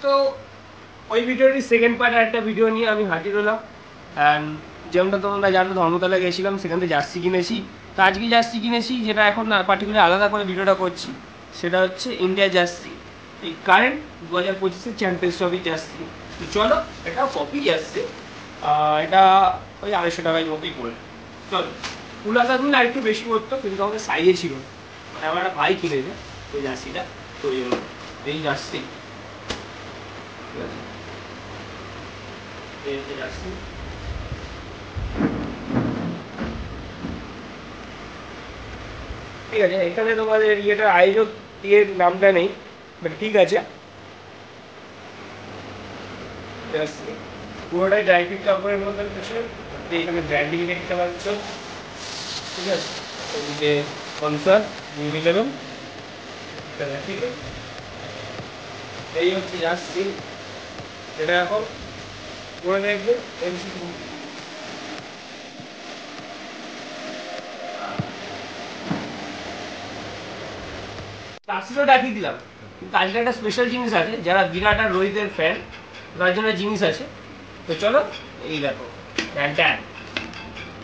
তো ওই ভিডিওরই second part আর একটা ভিডিও নিয়ে আমি হাজির হলাম। অ্যান্ড যেমনটা তোমরা জানো ধর্মতলা গেছিলাম, সেখান থেকে জার্সি কিনেছি। তো আজকে জার্সি কিনেছি, যেটা এখন না পার্টিকুলার আলাদা করে ভিডিওটা করছি, সেটা হচ্ছে ইন্ডিয়া জার্সি, এই কারেন্ট 2025-এর চ্যাম্পিয়ন্স ট্রফি জার্সি। তো চলো, এটা কপি জার্সি, এটা ওই 250 টাকার মতোই পড়ে। চলো, পুরাটা দিন আর একটু বেশি পড়তো, কিন্তু আমাদের সাইজে ছিল না। মানে আমার একটা ভাই কিনেছে ওই জার্সিটা, তো এই জার্সি জার্সি ঠিক আছে। এখানে তোমাদের ইয়েটার আয়োজক দিয়ে নামটা নেই, বাট ঠিক আছে। পুরোটাই ড্রাই ফিট কাপড়ের মধ্যে এখানে ব্র্যান্ডিং দেখতে পাচ্ছ, ঠিক আছে। এদিকে কনসার নিউ11, এই হচ্ছে জার্সি, এটা এখন পরে দেখবে এমসি জার্সিটা দেখিয়ে দিলাম। কিন্তু আজকে একটা স্পেশাল জিনিস আছে, যারা বিরাট আর রোহিতের ফ্যান তার জন্য জিনিস আছে। তো চলো, এই দেখো ব্যান্ড।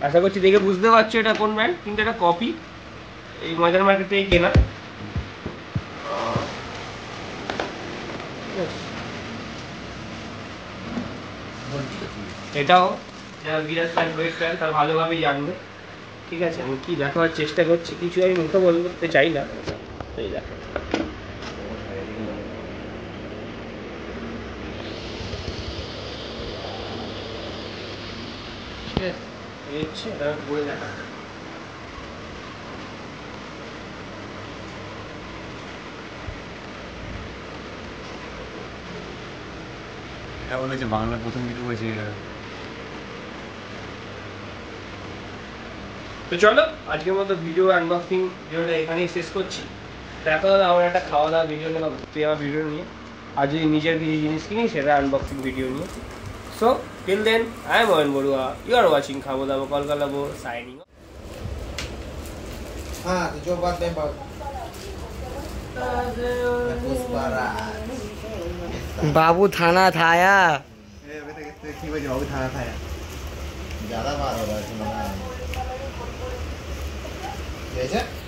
আশা করছি দেখে বুঝতে পারছো এটা কোন ব্যান্ড, কিন্তু এটা কপি, এই মজার মার্কেট থেকে কেনা। এটাও যারা বিরাট ফ্যান রোহিত ফ্যান তার ভালোভাবেই জানবে, ঠিক আছে। আমি কি দেখাবার চেষ্টা করছি, কিছু আমি মুখে বলতে চাই না। এই দেখো, ঠিক আছে, এই হচ্ছে এটা বলে দেখা। এটা বলে যে বাংলার প্রথম কিছু হয়েছে। তো চলো, আজকের মতো ভিডিও আনবক্সিং ভিডিওটা এখানেই শেষ করছি। দেখা হলো আমার একটা খাওয়া দাওয়া ভিডিও নিয়ে বা ঘুরতে যাওয়া ভিডিও নিয়ে, আর যদি নিজের কিছু জিনিস কিনি সেটা আনবক্সিং ভিডিও নিয়ে। So till then, I am Ayan Barua, you are watching Khabo Dabo কলকাতাবো signing. हाँ तो जो बात है बाबू थाना था आया बाबू थाना था ज्यादा बार हो रहा है